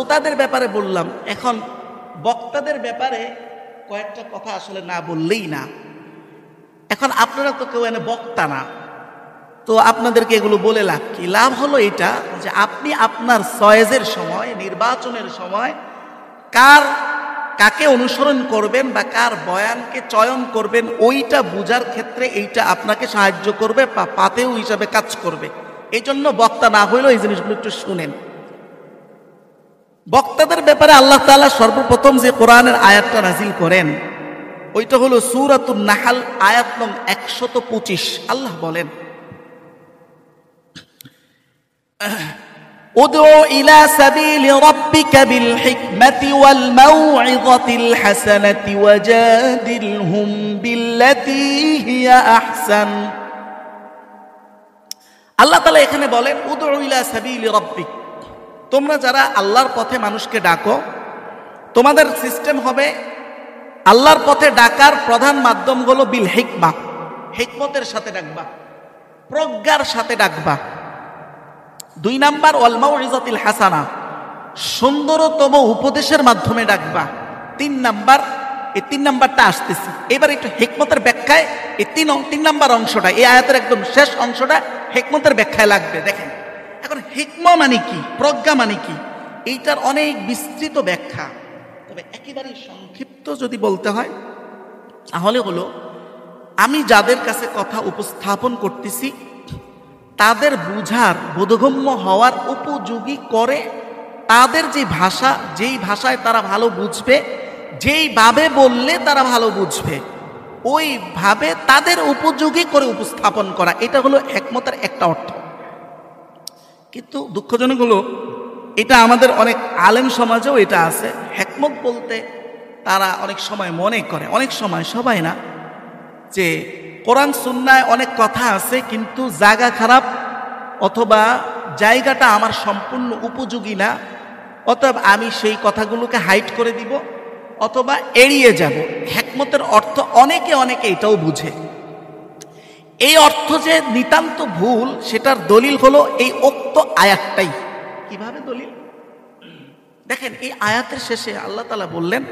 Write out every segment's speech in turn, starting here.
শ্রোতাদের ব্যাপারে বললাম, এখন বক্তাদের ব্যাপারে কয়েকটা কথা আসলে না বললেই না। এখন আপনারা তো কেউ এনে বক্তা না, তো আপনাদেরকে এগুলো বলে লাভ কি? লাভ হলো এটা যে আপনি আপনার চয়েসের সময়, নির্বাচনের সময় কাকে অনুসরণ করবেন বা কার বয়ানকে চয়ন করবেন, ওইটা বুঝার ক্ষেত্রে এইটা আপনাকে সাহায্য করবে বা পাতেও হিসাবে কাজ করবে। এই জন্য বক্তা না হইলেও এই জিনিসগুলো একটু শুনেন। বক্তাদের ব্যাপারে আল্লাহ তাআলা সর্বপ্রথম যে কোরআনের আয়াতটা নাজিল করেন ওইটা হলো সূরাতুন নাহল আয়াত নং 125। আল্লাহ বলেন, উদউ ইলা সাবিলি রাব্বিকা বিল হিকমাতি ওয়াল মাউইযাতিল হাসানাতি ওয়াজাদিলহুম বিল্লাতী হিয়া আহসান। আল্লাহ তাআলা এখানে বলেন, উদউ ইলা সাবিলি রাব্বিক, তোমরা যারা আল্লাহর পথে মানুষকে ডাকো, তোমাদের সিস্টেম হবে আল্লাহর পথে ডাকার প্রধান মাধ্যম হলো বিল হিকমা, হিকমতের সাথে ডাকবা, প্রজ্ঞার সাথে ডাকবা। 2 নাম্বার ওয়াল মাউইযাতিল হাসানা, সুন্দরতম উপদেশের মাধ্যমে ডাকবা। 3 নাম্বার, এই 3 নাম্বারটা আসতেছি এবার একটু হিকমতের ব্যাখ্যায়। এই 3 নাম্বার অংশটা, এই আয়াতের একদম শেষ অংশটা হিকমতের ব্যাখ্যায় লাগবে। দেখেন, এখন হিকমা মানে কি, প্রজ্ঞা মানে কি, এইটার অনেক বিস্তৃত ব্যাখ্যা। তবে একেবারে সংক্ষিপ্ত যদি বলতে হয় তাহলে হলো, আমি যাদের কাছে কথা উপস্থাপন করতেছি তাদের বুঝার, বোধগম্য হওয়ার উপযোগী করে তাদের যে ভাষা, যেই ভাষায় তারা ভালো বুঝবে, যেইভাবে বললে তারা ভালো বুঝবে, ওইভাবে তাদের উপযোগী করে উপস্থাপন করা, এটা হলো হিকমতের একটা অর্থ। কিন্তু দুঃখজনক হলো এটা আমাদের অনেক আলেম সমাজেও এটা আছে। হিকমত বলতে তারা অনেক সময় মনে করে, অনেক সময় সবাই না, যে কোরআন সুন্নায় অনেক কথা আছে কিন্তু জায়গা খারাপ, অথবা জায়গাটা আমার সম্পূর্ণ উপযোগী না, অতএব আমি সেই কথাগুলোকে হাইড করে দিব অথবা এড়িয়ে যাব। হিকমতের অর্থ অনেকে এটাও বুঝে। এই অর্থ যে নিতান্ত ভুল সেটার দলিল হলো এই উক্ত আয়াতটাই। কিভাবে দলিল? দেখেন, এই আয়াতের শেষে আল্লাহ তাআলা বললেন,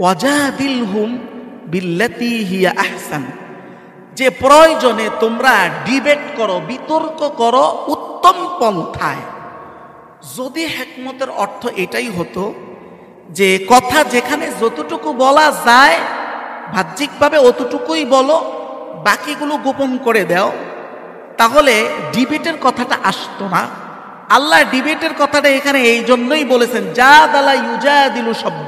ওয়াজাদিলহুম বিল্লাতী হিয়া আহসান, যে প্রয়োজনে তোমরা ডিবেট করো, বিতর্ক করো উত্তম পন্থায়। যদি হিকমতের অর্থ এটাই হতো যে কথা যেখানে যতটুকু বলা যায় বাহ্যিকভাবে অতটুকুই বলো, বাকিগুলো গোপন করে দাও, তাহলে ডিবেটের কথাটা আসতো না। আল্লাহ ডিবেটের কথাটা এখানে এই জন্যই বলেছেন, জাদালা ইউজাদিলু শব্দ,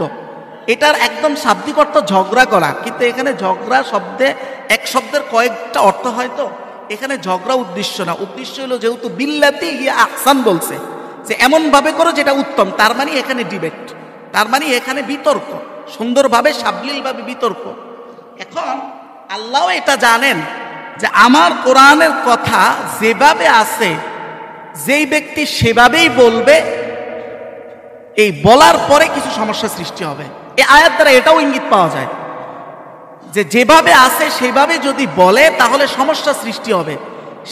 এটার একদম শাব্দিক অর্থ ঝগড়া করা, কিন্তু এখানে ঝগড়া শব্দে এক শব্দের কয়েকটা অর্থ হয়, তো এখানে ঝগড়া উদ্দেশ্য না। উদ্দেশ্য হলো যেহেতু বিল্লাতী হিয়া আহসান বলছে, যে এমন ভাবে করো যেটা উত্তম, তার মানে এখানে ডিবেট, তার মানে এখানে বিতর্ক, সুন্দরভাবে সাবলীলভাবে বিতর্ক। এখন আল্লাহ এটা জানেন যে আমার কোরআনের কথা যেভাবে আছে, যেই ব্যক্তি সেভাবেই বলবে, এই বলার পরে কিছু সমস্যা সৃষ্টি হবে। এই আয়াত দ্বারা এটাও ইঙ্গিত পাওয়া যায় যে যেভাবে আছে সেভাবে যদি বলে তাহলে সমস্যা সৃষ্টি হবে।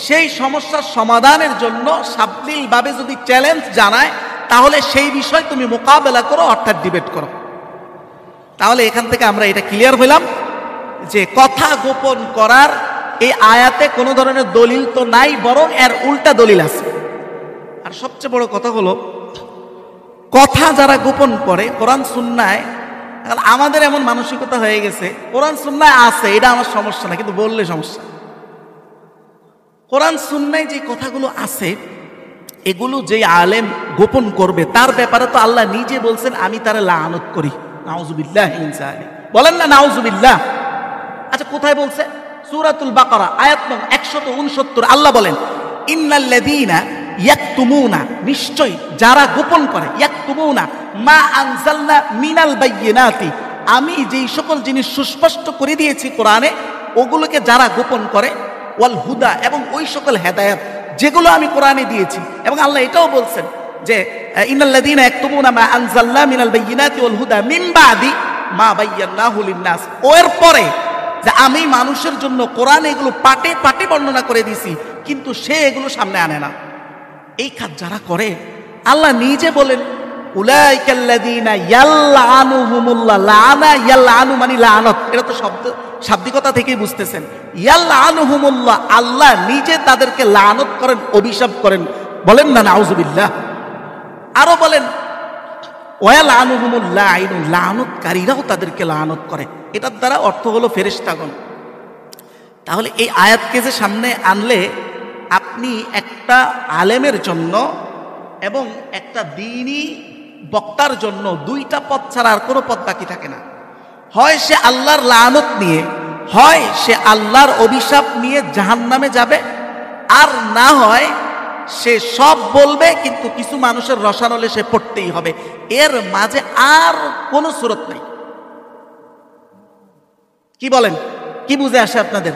সেই সমস্যার সমাধানের জন্য সাবলীলভাবে যদি চ্যালেঞ্জ জানায়, তাহলে সেই বিষয় তুমি মোকাবেলা করো, অর্থাৎ ডিবেট করো। তাহলে এখান থেকে আমরা এটা ক্লিয়ার হইলাম যে কথা গোপন করার এই আয়াতে কোনো ধরনের দলিল তো নাই, বরং এর উল্টা দলিল আছে। আর সবচেয়ে বড় কথা হলো, কথা যারা গোপন করে কোরআন সুন্নায়, আমাদের এমন মানসিকতা হয়ে গেছে কোরআন সুন্নায় আছে, এটা আমার সমস্যা না, কিন্তু বললে সমস্যা। কোরআন সুন্নায় যে কথাগুলো আছে এগুলো যেই আলেম গোপন করবে তার ব্যাপারে তো আল্লাহ নিজে বলছেন, আমি তারে লাআনত করি। নাউজুবিল্লাহ মিন যালিক, বলেন না নাউজুবিল্লাহ। আচ্ছা, কোথায় বলছে? সূরাতুল বাকারা আয়াত নং 169 আল্লাহ বলেন, ইন্নাল্লাযীনা ইয়াকতুমুনা, নিশ্চয় যারা গোপন করে, ইয়াকতুমুনা মা আনজালনা মিনাল বাইয়িনাতি, আমি যেই সকল জিনিস সুস্পষ্ট করে দিয়েছি কোরআনে, ওগুলোকে যারা গোপন করে, ওয়াল হুদা, এবং ওই সকল হেদায়েত যেগুলো আমি কোরআনে দিয়েছি। এবং আল্লাহ এটাও বলছেন যে ইন্নাল্লাযীনা ইয়াকতুমুনা মা আনজালনা মিনাল বাইয়িনাতি ওয়াল হুদা মিন বাদি মা বায়্যানাহু লিন-নাস, ওর পরে যে আমি মানুষের জন্য কোরআনে এগুলো পাটে পাটে বর্ণনা করে দিয়েছি, কিন্তু সে এগুলো সামনে আনে না। এই কাজ যারা করে আল্লাহ নিজে বলেন, উলাইকাল্লাযীনা ইয়ালআনুহুমুল্লাহ, লাআনা ইয়ালআনু মানে লানত, এটা তো শাব্দিকতা থেকেই বুঝতেছেন। ইয়ালআনুহুমুল্লাহ, আল্লাহ নিজে তাদেরকে লানত করেন, অভিশাপ করেন। বলেন না নাউযুবিল্লাহ। আরো বলেন ওয়ালানুহুমুল লাঈনুন, লানতকারীরাও তাদেরকে লানত করে। এটার দ্বারা অর্থ হলো ফেরেশতাগণ। তাহলে এই আয়াতকে যে সামনে আনলে আপনি একটা আলেমের জন্য এবং একটা দ্বীনী বক্তার জন্য দুইটা পথ ছাড়া আর কোনো পথ বাকি থাকে না। হয় সে আল্লাহর লানত নিয়ে, হয় সে আল্লাহর অভিশাপ নিয়ে জাহান্নামে যাবে, আর না হয় সে সব বলবে কিন্তু কিছু মানুষের রসানলে সে পড়তেই হবে। এর মাঝে আর কোনো সুরত নেই। কি বলেন? কি বুঝে আসে আপনাদের?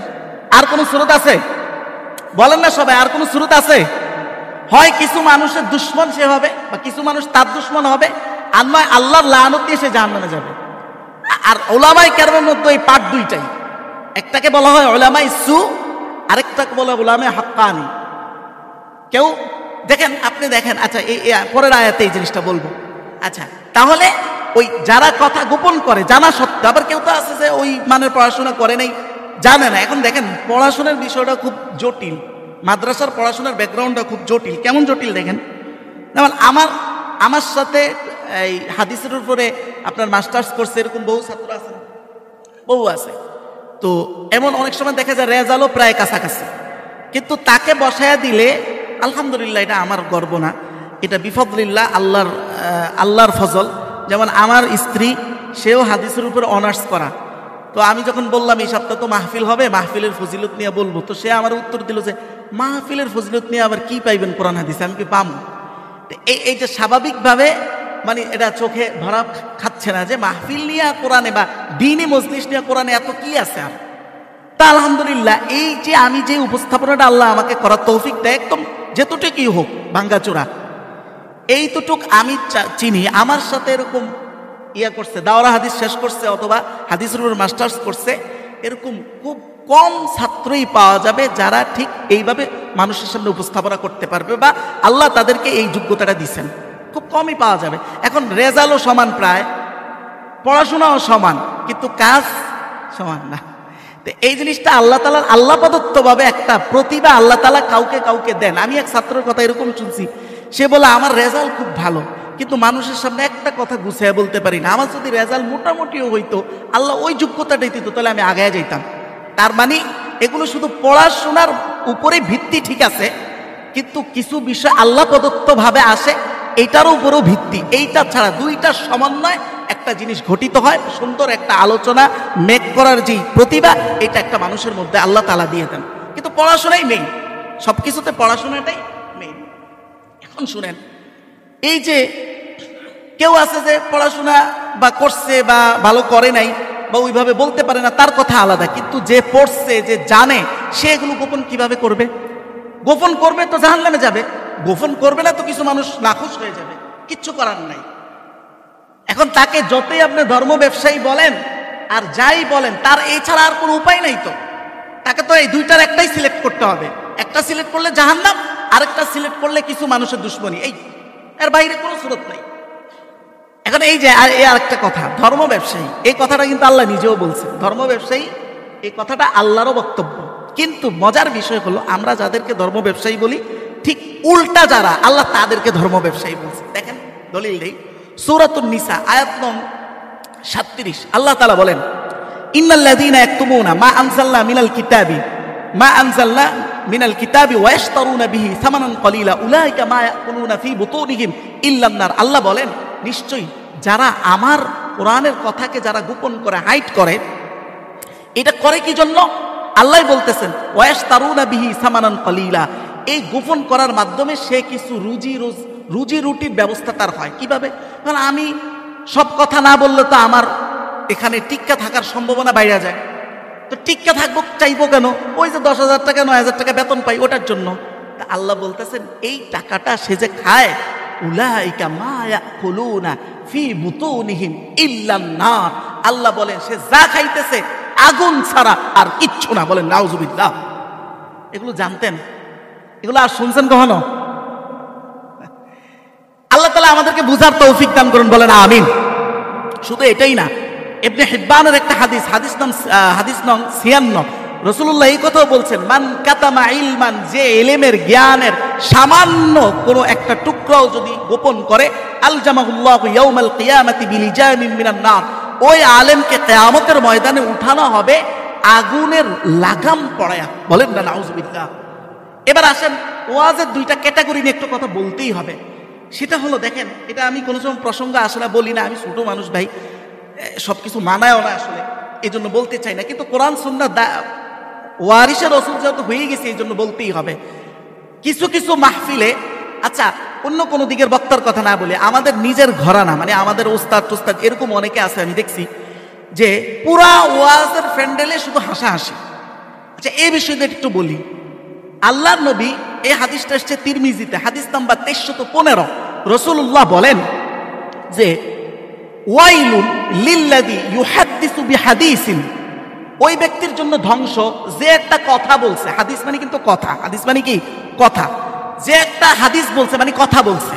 আর কোনো সুরত আছে? বলেন না সবাই, আর কোনো সুরত আছে? হয় কিছু মানুষের দুশ্মন সে হবে, বা কিছু মানুষ তার দুশ্মন হবে, আর নয় আল্লাহর লানত দিয়ে সে জাহান্নামে যাবে। আর উলামায়ে কেরামের মধ্যে এই পার্ট দুইটাই, একটাকে বলা হয় উলামায়ে সু, আরেকটাকে বলা হয় উলামায়ে হাক্কানি। কেউ দেখেন, আপনি দেখেন, আচ্ছা এই পরের আয়াতে এই জিনিসটা বলবো। আচ্ছা, তাহলে ওই যারা কথা গোপন করে জানা সত্ত্বেও, আবার কেউ তো আছে যে ওই মানের পড়াশোনা করে নাই, জানে না। এখন দেখেন পড়াশোনার বিষয়টা খুব জটিল, মাদ্রাসার পড়াশোনার ব্যাকগ্রাউন্ডটা খুব জটিল। কেমন জটিল দেখেন, যেমন আমার সাথে এই হাদিসের উপরে আপনার মাস্টার্স করছে এরকম বহু ছাত্র আছে, বহু আছে। তো এমন অনেক সময় দেখা যায় রেজাল্টও প্রায় কাছাকাছি, কিন্তু তাকে বসায়া দিলে আলহামদুলিল্লাহ, এটা আমার গর্ব না, এটা বিফদলিল্লাহ, আল্লাহর ফজল। যেমন আমার স্ত্রী, সেও হাদিসের উপরে অনার্স করা। তো আমি যখন বললাম এই সপ্তাহ তো মাহফিল হবে, মাহফিলের ফজিলত নিয়ে বলবো, তো সে আমার উত্তর দিল যে মাহফিলের ফজিলত নিয়ে আবার কি পাইবেন কোরআন হাদিসে, আমি কি পাবো? এই যে স্বাভাবিকভাবে মানে এটা চোখে ধরা খাচ্ছে না যে মাহফিল নিয়ে কোরআনে বা দ্বীনি মজলিস নিয়ে কোরআনে এত কি আছে। আর তা আলহামদুলিল্লাহ, এই যে আমি যে উপস্থাপনাটা আল্লাহ আমাকে করার তৌফিক দেয়, একদম যেতটুকুই হোক ভাঙ্গাচোরা, এইটুক আমি চিনি। আমার সাথে এরকম করছে, দাওরা হাদিস শেষ করছে অথবা হাদিসের উপর মাস্টার্স করছে, এরকম খুব কম ছাত্রই পাওয়া যাবে যারা ঠিক এইভাবে মানুষের সামনে উপস্থাপনা করতে পারবে, বা আল্লাহ তাদেরকে এই যোগ্যতাটা দিচ্ছেন, খুব কমই পাওয়া যাবে। এখন রেজাল্টও সমান, প্রায় পড়াশোনাও সমান, কিন্তু কাজ সমান না। তো এই জিনিসটা আল্লাহ তাআলার আল্লাহ প্রদত্তভাবে একটা প্রতিভা আল্লাহ তাআলা কাউকে কাউকে দেন। আমি এক ছাত্রের কথা এরকম শুনছি, সে বলে আমার রেজাল্ট খুব ভালো, কিন্তু মানুষের সামনে একটা কথা গুছিয়ে বলতে পারি না। আমার যদি রেজাল্ট মোটামুটিও হইতো, আল্লাহ ওই যোগ্যতাটাই দিত, তাহলে আমি আগায় যাইতাম। তার মানে এগুলো শুধু পড়াশোনার উপরে ভিত্তি ঠিক আছে, কিন্তু কিছু বিষয় আল্লাহ প্রদত্তভাবে আসে, এইটার উপরেও ভিত্তি। এইটা ছাড়া দুইটার সমন্বয় একটা জিনিস ঘটিত হয়, সুন্দর একটা আলোচনা মেক করার যে প্রতিভা, এটা একটা মানুষের মধ্যে আল্লাহ তাআলা দিয়ে দেন। কিন্তু পড়াশোনাই মেইন, সব কিছুতে পড়াশোনাটাই মেইন। এখন শুনেন, এই যে কেউ আছে যে পড়াশোনা বা করছে বা ভালো করে নাই বা ওইভাবে বলতে পারে না, তার কথা আলাদা, কিন্তু যে পড়ছে, যে জানে, সে এগুলো গোপন কিভাবে করবে? গোপন করবে তো জাহান্নামে যাবে, গোপন করবে না তো কিছু মানুষ নাখুশ হয়ে যাবে, কিচ্ছু করার নাই। এখন তাকে যতই আপনি ধর্ম ব্যবসায়ী বলেন আর যাই বলেন, তার এছাড়া আর কোনো উপায় নাই। তো তাকে তো এই দুইটার একটাই সিলেক্ট করতে হবে। একটা সিলেক্ট করলে জাহান্নাম, আরেকটা সিলেক্ট করলে কিছু মানুষের দুশ্মনী, এই এর বাইরে কোনো সুরত নাই। এখন এই যে আরেকটা কথা, ধর্ম ব্যবসায়ী, এই কথাটা কিন্তু আল্লাহ নিজেও বলছেন, ধর্ম ব্যবসায়ী, এই কথাটা আল্লাহরও বক্তব্য। কিন্তু মজার বিষয় হলো, আমরা যাদেরকে ধর্ম ব্যবসায়ী বলি, ঠিক উল্টা যারা, আল্লাহ তাদেরকে ধর্ম ব্যবসায়ী বলছে। দেখেন দলিল নেই, সূরাতুন নিসা আয়াত নং 37, আল্লাহ তাআলা বলেন, ইন্নাল্লাযীনা ইয়াকতুমুনা মা আনজালনা মিনাল কিতাবি ওয়া ইয়াশতারুনা বিহি সামানান কলিলা উলাইকা মা ইয়াকুলুনা ফি বুতুনিহিম ইল্লান নার। আল্লাহ বলেন, নিশ্চয়ই যারা আমার কোরআনের কথাকে যারা গোপন করে, হাইড করে, এটা করে কি জন্য? আল্লাহ বলতেছেন, ওয়া ইয়াশতারুনা বিহি সামানান কলিলা, এই গোপন করার মাধ্যমে সে কিছু রুজি রুটির ব্যবস্থা তার হয়। কিভাবে? কারণ আমি সব কথা না বললে তো আমার এখানে টিক্কা থাকার সম্ভাবনা বাইরে যায়। তো টিক্কা থাকবো চাইবো কেন? ওই যে 10,000 টাকা 9,000 টাকা বেতন পাই, ওটার জন্য। তা আল্লাহ বলতেছেন, এই টাকাটা সে যে খায়, উলাইকা মা ইয়াকুলুনা ফি বুতুনিহিম ইল্লান নার, আল্লাহ বলেন সে যা খাইতেছে আগুন ছাড়া আর কিচ্ছু না। বলেন নাউজুবিল্লাহ। এগুলো জানতেন? এগুলো আর শুনছেন কখনো? আল্লাহ তাআলা আমাদেরকে বুঝার তৌফিক দান করুন, বলেন আমিন। শুধু এটাই না, ইবনে হিব্বানের একটা হাদিস নং 56, রাসূলুল্লাহ এই কথাও বলছেন, মান কাতামা ইলমান, যে ইলমের জ্ঞানের সামান্য কোনো একটা টুকরাও যদি গোপন করে, আলজামাহুল্লাহু ইয়াউমাল কিয়ামাতি বিলিজামিন মিনান নার, ওই আলেমকে কিয়ামতের ময়দানে উঠানো হবে আগুনের লাগাম পড়ায়া। বলেন না নাউজুবিল্লাহ। এবার আসেন, ওয়াজের দুইটা ক্যাটাগরি নিয়ে একটু কথা বলতেই হবে। সেটা হলো, দেখেন, এটা আমি কোনো সময় প্রসঙ্গ আসলে বলি না, আমি ছোট মানুষ ভাই, সবকিছু মানায়ও না আসলে, এই জন্য বলতে চাই না। কিন্তু কোরআন সুন্নাহ ওয়ারিসে রাসূল যেহেতু হয়ে গেছে, এই জন্য বলতেই হবে। কিছু কিছু মাহফিলে, আচ্ছা অন্য কোনো দিকের বক্তার কথা না বলে, আমাদের নিজের ঘরানা, মানে আমাদের ওস্তাদ টোস্তাদ এরকম অনেকে আছে, আমি দেখছি যে পুরা ওয়াজের প্যান্ডেলে শুধু হাসাহাসি। আচ্ছা এই বিষয়টা একটু বলি। আল্লাহর নবী, এই হাদিসটা এসেছে তিরমিজিতে, হাদিস নাম্বার 2315, রাসূলুল্লাহ বলেন যে ওয়াইলুন লিল্লাযী ইউহাদ্দিসু বিহাদিসিন, ওই ব্যক্তির জন্য ধ্বংস যে একটা কথা বলছে। হাদিস মানে কিন্তু কথা, হাদিস মানে কি কথা। যে একটা হাদিস বলছে মানে কথা বলছে,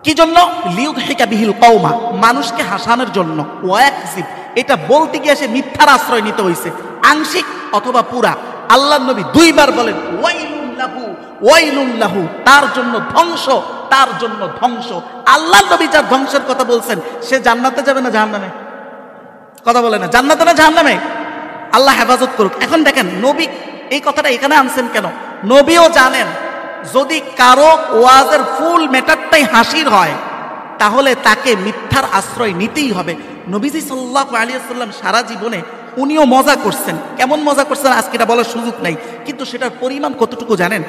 কি জন্য? লিউদহিকা বিহিল কওমা, মানুষকে হাসানোর জন্য। ওয়াকযিব, এটা বলতে গিয়ে সে মিথ্যার আশ্রয় নিতে হইছে, আংশিক অথবা পুরা। আল্লাহর নবী দুইবার বলেন ওয়াইলুন লাহু, ওয়াইলুন লাহু, তার জন্য ধ্বংস, তার জন্য ধ্বংস। আল্লাহর নবী যার ধ্বংসের কথা বলছেন, সে জান্নাতে যাবে না জাহান্নামে? কথা বলে না, জান্নাতে না জাহান্নামে? আল্লাহ হেফাজত করুক। এখন দেখেন, নবী এই কথাটা এখানে আনছেন কেন? নবীও জানেন যদি কারো ওয়াজের ফুল ম্যাটারটাই হাসির হয়, তাহলে তাকে মিথ্যার আশ্রয় নিতেই হবে। নবীজি সাল্লাল্লাহু আলাইহি ওয়াসাল্লাম সারা জীবনে উনিও মজা করছেন। কেমন মজা করছেন আজকে এটা বলার সুযোগ নাই, কিন্তু সেটার পরিমাণ কতটুকু জানেন?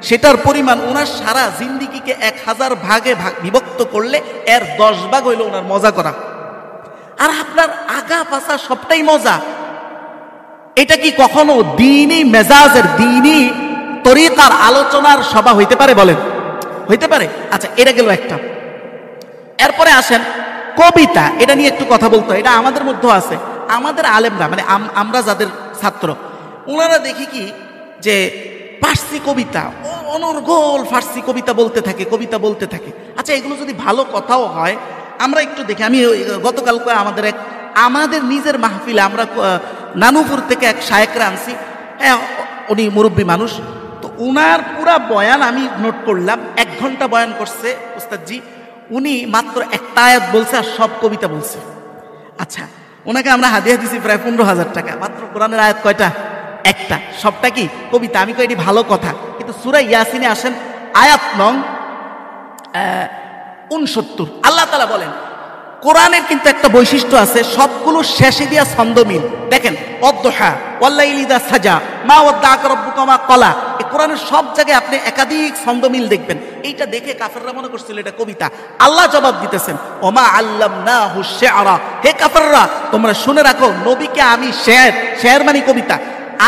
সেটার পরিমাণ ওনার সারা জিন্দিগিকে 1000 ভাগে বিভক্ত করলে এর 10 ভাগ হইল ওনার মজা করা। আর আপনার আগা পাছা সবটাই মজা। এটা কি কখনো দ্বীনি মেজাজের, দ্বীনি তরিকার আলোচনার সভা হইতে পারে? বলেন, হইতে পারে? আচ্ছা এটা গেল একটা। এরপরে আসেন কবিতা, এটা নিয়ে একটু কথা বলতে হয়। এটা আমাদের মধ্যে আছে, আমাদের আলেমরা, মানে আমরা যাদের ছাত্র, ওনারা দেখি কি যে ফার্সি কবিতা, অনর্গল ফার্সি কবিতা বলতে থাকে, কবিতা বলতে থাকে। আচ্ছা এগুলো যদি ভালো কথাও হয়, আমরা একটু দেখি। আমি গতকালকে আমাদের নিজের মাহফিলে আমরা নানুপুর থেকে এক শায়েকরা আনছি। হ্যাঁ, উনি মুরব্বী মানুষ, তো উনার পুরা বয়ান আমি নোট করলাম। 1 ঘন্টা বয়ান করছে উস্তাদজি, উনি মাত্র একটা আয়াত বলছে আর সব কবিতা বলছে। আচ্ছা, ওনাকে আমরা হাদিয়া দিছি প্রায় 15,000 টাকা। মাত্র কোরআনের আয়াত কয়টা? একটা, সবটা কি কবিতা? আমি কই এটি ভালো কথা, কিন্তু সূরা ইয়াসিনে আসেন আয়াত নং 69, আল্লাহ তাআলা বলেন, কোরআনের কিন্তু একটা বৈশিষ্ট্য আছে, সবগুলো শেষে দিয়া ছন্দ মিল। দেখেন, অদ্দুহা ওয়াল্লাইলি ইযা সাজা মা ওয়াদ্দাআকা রাব্বুকা মা ক্বালা, এই কোরআনের সব জায়গায় আপনি একাধিক ছন্দ মিল দেখবেন। এইটা দেখে কাফেররা মনে করছিল এটা কবিতা। আল্লাহ জবাব দিতেছেন, ওমা আল্লামনাহু শি'রা, হে কাফেররা তোমরা শুনে রাখো, নবীকে আমি শের মানে কবিতা,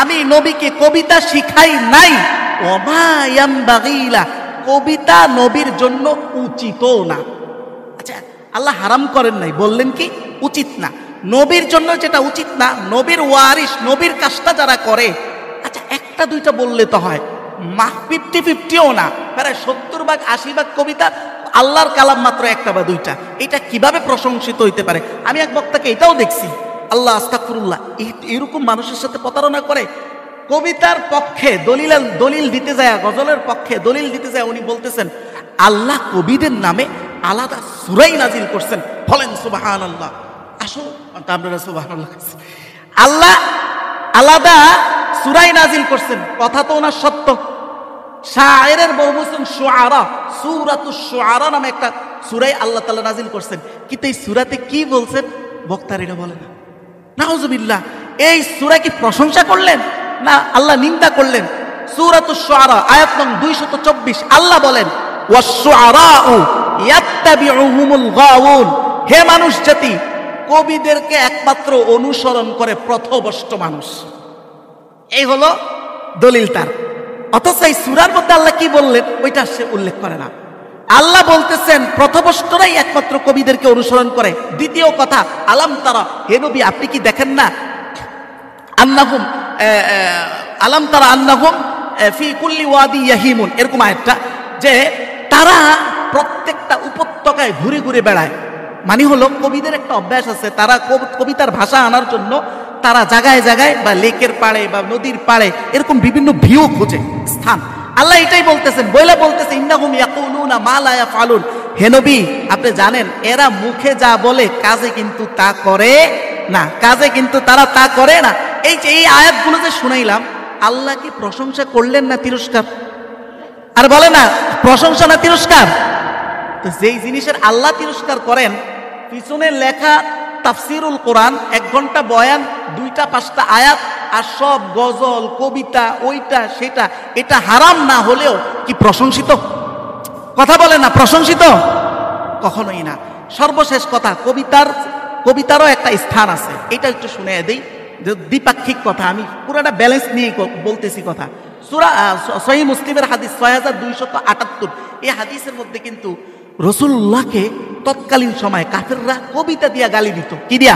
আমি নবীকে কবিতা শিখাই নাই। ওমা ইয়ামবাগী লা, কবিতা নবীর জন্য উচিতও না। আচ্ছা, আল্লাহ হারাম করেন নাই, বললেন কি উচিত না। নবীর জন্য যেটা উচিত না, নবীর ওয়ারিস, নবীর কাজটা যারা করে, আচ্ছা একটা দুইটা বললে তো হয়, 50-50ও না, প্রায় 70 ভাগ 80 ভাগ কবিতা, আল্লাহর কালাম মাত্র একটা বা দুইটা। এটা কিভাবে প্রশংসিত হইতে পারে? আমি এক বক্তাকে এটাও দেখছি, আল্লাহ আস্তাগফিরুল্লাহ, এরকম মানুষের সাথে প্রতারণা করে। কবিতার পক্ষে দলিল দিতে যায়, গজলের পক্ষে দলিল দিতে যায়, উনি বলতেছেন আল্লাহ কবিদের নামে আলাদা সূরাই নাজিল করছেন। বলেন সুবহানাল্লাহ। আসুন আমরা সুবহানাল্লাহ, আল্লাহ আলাদা সূরাই নাজিল করছেন, কথা তো ওনার সত্য। শায়েরের বউ বলছেন শুআরা, সূরাতুশ শুআরা নামে একটা সূরাই আল্লাহ তাআলা নাজিল করছেন, কিন্তু এই সূরাতে কি বলছেন বক্তার এটা বলে না। নাউজুবিল্লাহ, এই সূরা কি প্রশংসা করলেন না আল্লাহ নিন্দা করলেন? সূরাতুশ শুআরা আয়াত নং 224, আল্লাহ বলেন ওয়াশ-শুআরাউ ইয়াত্তাবিউহুমুল গাওয়ুন, হে মানুষ জাতি, কবিদেরকে একমাত্র অনুসরণ করে পথভ্রষ্ট মানুষ। এই হলো দলিল তার। অথচ এই সূরার মধ্যে আল্লাহ কি বললেন ওইটা সে উল্লেখ করে না। আল্লাহ বলতেছেন পথভ্রষ্টরাই একমাত্র কবিদেরকে অনুসরণ করে। দ্বিতীয় কথা, আলাম তারা, হে নবী আপনি কি দেখেন না, আন্নাহুম আলাম তারা আন্নাহুম ফি কুল্লি ওয়াদি ইয়াহিমুন, এরকম আয়াতটা, যে তারা প্রত্যেকটা উপত্যকায় ঘুরে ঘুরে বেড়ায়। মানে হলো কবিদের একটা অভ্যাস আছে, তারা কবিতার ভাষা আনার জন্য তারা জায়গায় জায়গায় বা লেকের পাড়ে বা নদীর পাড়ে এরকম বিভিন্ন ভিউ খোঁজে, স্থান। আল্লাহ এটাই বলতেছেন, বলতেছে ইন্নাহুম ইয়াকুলুনা মা লা ইয়াফআলুন। হে নবী, আপনি জানেন এরা মুখে যা বলে কাজে কিন্তু তা করে না, কাজে কিন্তু তারা তা করে না। এই যে এই আয়াতগুলো যে শুনাইলাম, আল্লাহ কি প্রশংসা করলেন না তিরস্কার? আর বলে না প্রশংসা না তিরস্কার? তো যেই জিনিসের আল্লাহ তিরস্কার করেন, পিছনে লেখা তাফসিরুল কোরআন, 1 ঘন্টা বয়ান, 2টা 5টা আয়াত, আর সব গজল কবিতা ওইটা সেটা, এটা হারাম না হলেও কি প্রশংসিত? কথা বলে না প্রশংসিত? কখনোই না। সর্বশেষ কথা, কবিতারও একটা স্থান আছে, এটা একটু শুনে দেই, দ্বিপাক্ষিক কথা, আমি পুরোটা ব্যালেন্স নিয়ে বলতেছি কথা। সূরা সহিহ মুসলিমের হাদিস 6278, এই হাদিসের মধ্যে কিন্তু রাসূলুল্লাহকে তৎকালীন সময় কাফেররা কবিতা দিয়া গালি দিত। কি দিয়া?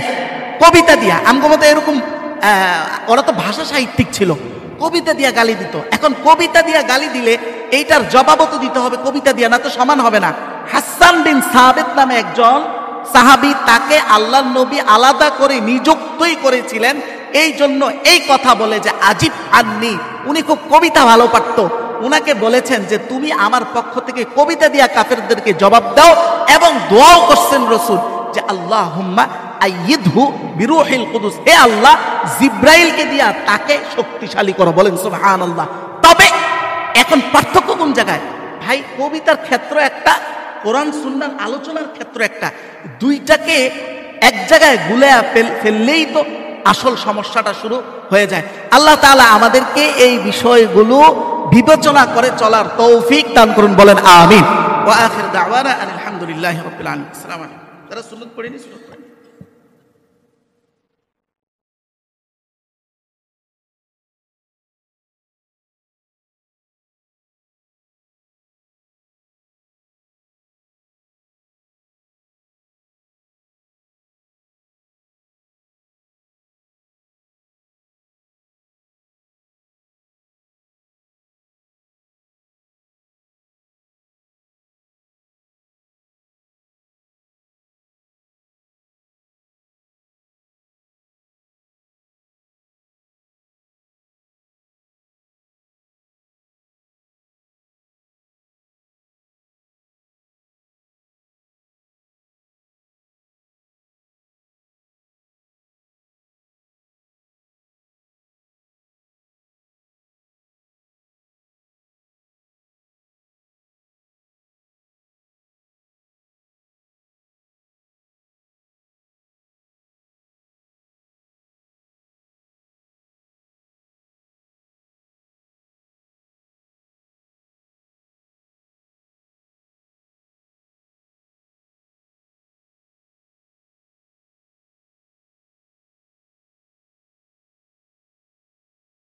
কবিতা দিয়া। আমগো মতো এরকম ওরা তো ভাষা সাহিত্যিক ছিল, কবিতা দিয়া গালি দিত। এখন কবিতা দিয়া গালি দিলে এইটার জবাবও তো দিতে হবে কবিতা দিয়া, না তো সমান হবে না। হাসান বিন সাবিত নামে একজন সাহাবী, তাকে আল্লাহর নবী আলাদা করে নিযুক্তই করেছিলেন এই জন্য এই কথা বলে যে আজিব আননি, উনি খুব কবিতা ভালো পারত। উনাকে বলেছেন যে তুমি আমার পক্ষ থেকে কবিতা দিয়া কাফেরদেরকে জবাব দাও, এবং দোয়াও করছেন রাসূল যে আল্লাহুম্মা আইয়িদহু বিরূহিল কুদুস, হে আল্লাহ জিব্রাইলকে দিয়া তাকে শক্তিশালী করো। বলেন সুবহানাল্লাহ। তবে এখন পার্থক্য কোন জায়গায়? ভাই কবিতার ক্ষেত্র একটা, কোরআন সুন্নাহর আলোচনার ক্ষেত্র একটা, দুইটাকে এক জায়গায় গুলায়া ফেললেই তো আসল সমস্যাটা শুরু হয়ে যায়। আল্লাহ তাআলা আমাদেরকে এই বিষয়গুলো বিবেচনা করে চলার তৌফিক দান করুন। বলেন আমিন। ওয়া আখির দাওয়ানা আলহামদুলিল্লাহি রাব্বিল আলামিন। আসসালামু আলাইকুম। যারা সুন্নাত পড়েনি সুন্নাত পড়েন।